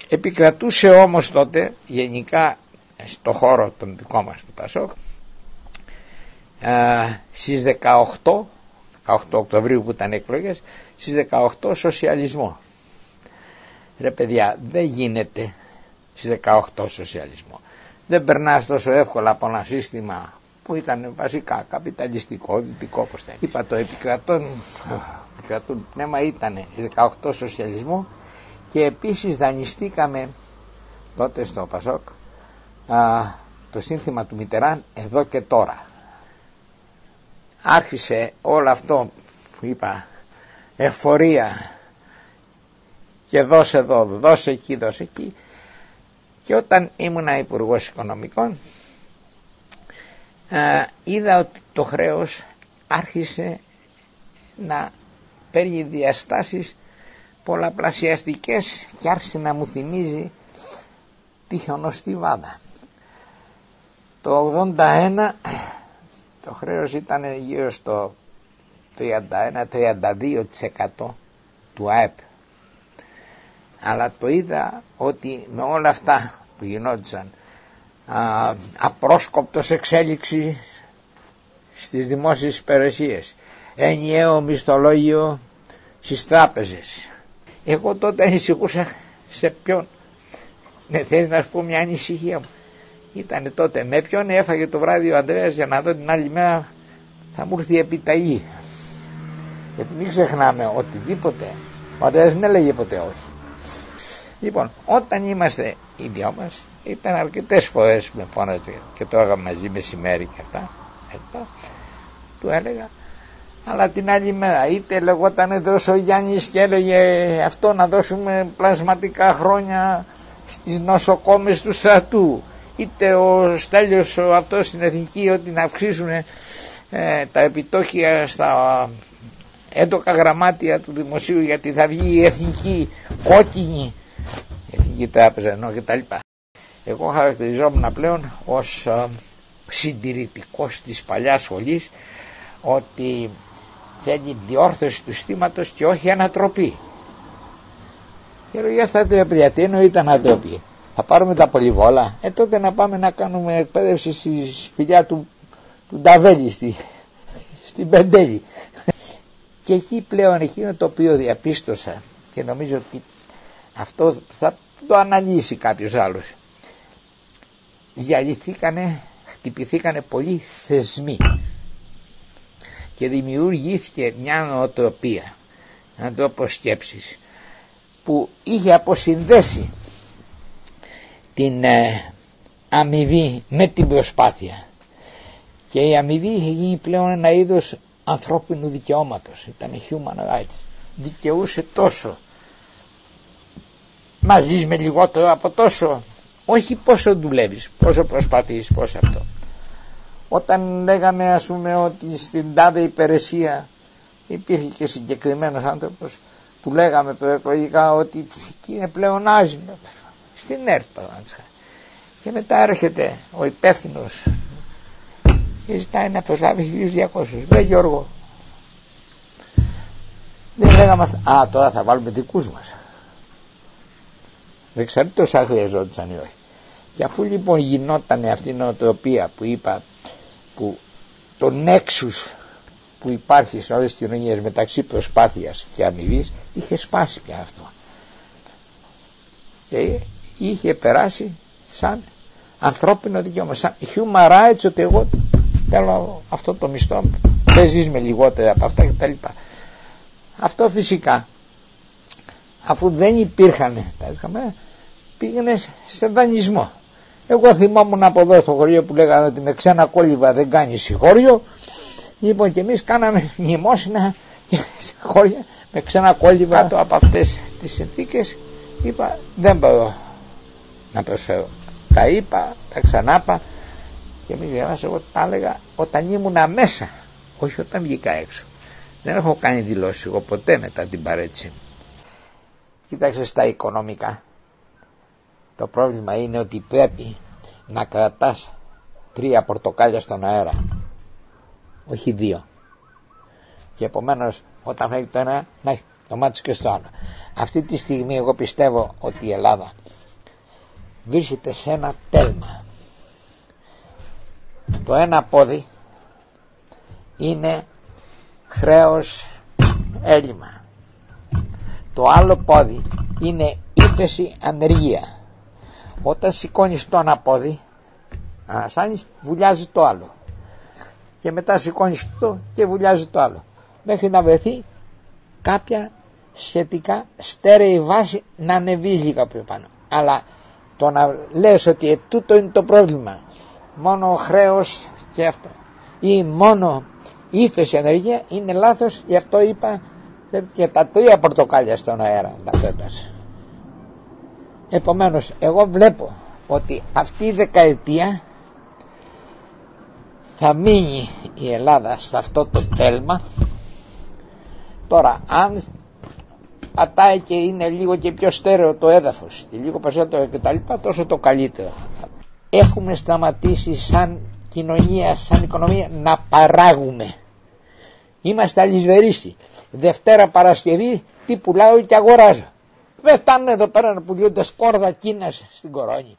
Επικρατούσε όμως τότε γενικά στο χώρο τον δικό μας του Πασόκ στις 18 Οκτωβρίου που ήταν εκλογές, στις 18 σοσιαλισμό. Ρε παιδιά, δεν γίνεται στις 18 σοσιαλισμό. Δεν περνάς τόσο εύκολα από ένα σύστημα που ήταν βασικά καπιταλιστικό, δυτικό, όπως θα είπα. Το επικρατούν πνεύμα ήταν στις 18 σοσιαλισμό. Και επίσης δανειστήκαμε τότε στο Πασόκ το σύνθημα του Μιτεράν, εδώ και τώρα. Άρχισε όλο αυτό που είπα, εφορία, και δώσε εδώ, δώσε εκεί, δώσε εκεί. Και όταν ήμουνα υπουργός οικονομικών, είδα ότι το χρέος άρχισε να παίρνει διαστάσεις πολλαπλασιαστικές και άρχισε να μου θυμίζει τη χιονοστιβάδα. Το 81 το χρέος ήταν γύρω στο 31-32% του ΑΕΠ, αλλά το είδα ότι με όλα αυτά που γινόντουσαν, απρόσκοπτος εξέλιξη στις δημόσιες υπηρεσίες, ενιαίο μισθολόγιο στις τράπεζες, εγώ τότε ανησυχούσα σε ποιον. Θέλεις να σου πω μια ανησυχία μου? Ήτανε τότε με ποιον έφαγε το βράδυ ο Ανδρέας για να δω την άλλη μέρα θα μου έρθει η επιταγή. Γιατί μην ξεχνάμε οτιδήποτε ο Ανδρέας δεν έλεγε ποτέ όχι. Λοιπόν, όταν είμαστε οι δυο μας, ήταν αρκετές φορές που με φώναζε και το έγαμε μαζί μεσημέρι και αυτά, του έλεγα, αλλά την άλλη μέρα είτε λεγόταν Δροσογιάννης και έλεγε αυτό, να δώσουμε πλασματικά χρόνια στις νοσοκόμες του στρατού, είτε ο Στέλιος αυτός στην Εθνική ότι να αυξήσουν τα επιτόκια στα έντοκα γραμμάτια του δημοσίου, γιατί θα βγει η Εθνική κόκκινη, η Εθνική Τράπεζα ενώ και τα λοιπά. Εγώ χαρακτηριζόμουν πλέον ως συντηρητικός της παλιάς σχολής, ότι θέλει διόρθωση του συστήματος και όχι ανατροπή. Και λέω, για στα παιδιά, τι εννοείται ανατροπή? Θα πάρουμε τα πολυβόλα? Τότε να πάμε να κάνουμε εκπαίδευση στη σπηλιά του Νταβέλη, στην Πεντέλη. Και εκεί πλέον εκείνο το οποίο διαπίστωσα, και νομίζω ότι αυτό θα το αναλύσει κάποιος άλλος, χτυπηθήκανε πολλοί θεσμοί και δημιουργήθηκε μια νοοτροπία, έναν τρόπο σκέψης που είχε αποσυνδέσει την αμοιβή με την προσπάθεια, και η αμοιβή είχε γίνει πλέον ένα είδος ανθρώπινου δικαιώματος, ήταν human rights. Δικαιούσε τόσο, μα ζεις με λιγότερο από τόσο, όχι πόσο δουλεύεις, πόσο προσπαθείς, πόσο αυτό. Όταν λέγαμε ας πούμε ότι στην τάδε υπηρεσία υπήρχε και συγκεκριμένος άνθρωπος που λέγαμε προεκλογικά ότι εκεί είναι πλεονάζιμο, στην ΕΡΤ και μετά έρχεται ο υπεύθυνος και ζητάει να προσλάβει 1.200. Δε Γιώργο, δεν λέγαμε αυτά, τώρα θα βάλουμε δικούς μας, δεν ξέρω τόσο αν χρειαζόντουσαν ή όχι. Και αφού λοιπόν γινόταν αυτή η νοοτροπία που είπα, που το νέξους που υπάρχει σε όλες τις κοινωνίες μεταξύ προσπάθειας και αμοιβής είχε σπάσει πια αυτό και είχε περάσει σαν ανθρώπινο δικαίωμα, σαν human rights, ότι εγώ θέλω αυτό το μισθό, δεν ζεις με λιγότερα από αυτά κτλ. Αυτό φυσικά, αφού δεν υπήρχαν, πήγαινε σε δανεισμό. Εγώ θυμόμουν από εδώ στο χωριό που λέγανε ότι με ξένα κόλληβα δεν κάνει συγχώριο. Λοιπόν, και εμείς κάναμε μνημόσυνα και συγχώρια με ξένα κόλληβα. Κάτω από αυτές τις συνθήκες είπα δεν μπορώ να προσφέρω. Τα είπα, τα ξανάπα, και μην διαβάσω, εγώ τα έλεγα όταν ήμουνα μέσα, όχι όταν βγήκα έξω. Δεν έχω κάνει δηλώσεις εγώ ποτέ μετά την παρέτηση μου. Κοίταξε, στα οικονομικά το πρόβλημα είναι ότι πρέπει να κρατάς 3 πορτοκάλια στον αέρα, όχι 2, και επομένως όταν φεύγει το ένα να έχει το μάτι και στο άλλο. Αυτή τη στιγμή εγώ πιστεύω ότι η Ελλάδα βρίσκεται σε ένα τέλμα. Το ένα πόδι είναι χρέος, έλλειμμα. Το άλλο πόδι είναι ύφεση, ανεργία. Όταν σηκώνεις το ένα πόδι, αναστάνεις, βουλιάζει το άλλο. Και μετά σηκώνεις το και βουλιάζει το άλλο. Μέχρι να βρεθεί κάποια σχετικά στέρεη βάση να ανεβεί λίγα πιο πάνω. Αλλά το να λες ότι τούτο είναι το πρόβλημα, μόνο χρέος και αυτό, ή μόνο ύφεση, ανεργία, είναι λάθος. Γι' αυτό είπα και τα 3 πορτοκάλια στον αέρα τα πέτας. Επομένως εγώ βλέπω ότι αυτή η δεκαετία θα μείνει η Ελλάδα σε αυτό το τέλμα. Τώρα αν πατάει και είναι λίγο και πιο στέρεο το έδαφος και λίγο περισσότερο και τα λοιπά, τόσο το καλύτερο. Έχουμε σταματήσει σαν κοινωνία, σαν οικονομία να παράγουμε. Είμαστε αλυσβερίστη. Δευτέρα Παρασκευή τι πουλάω και αγοράζω. Δεν φτάνουν εδώ πέρα να πουλιούνται σκόρδα Κίνας στην Κορώνη.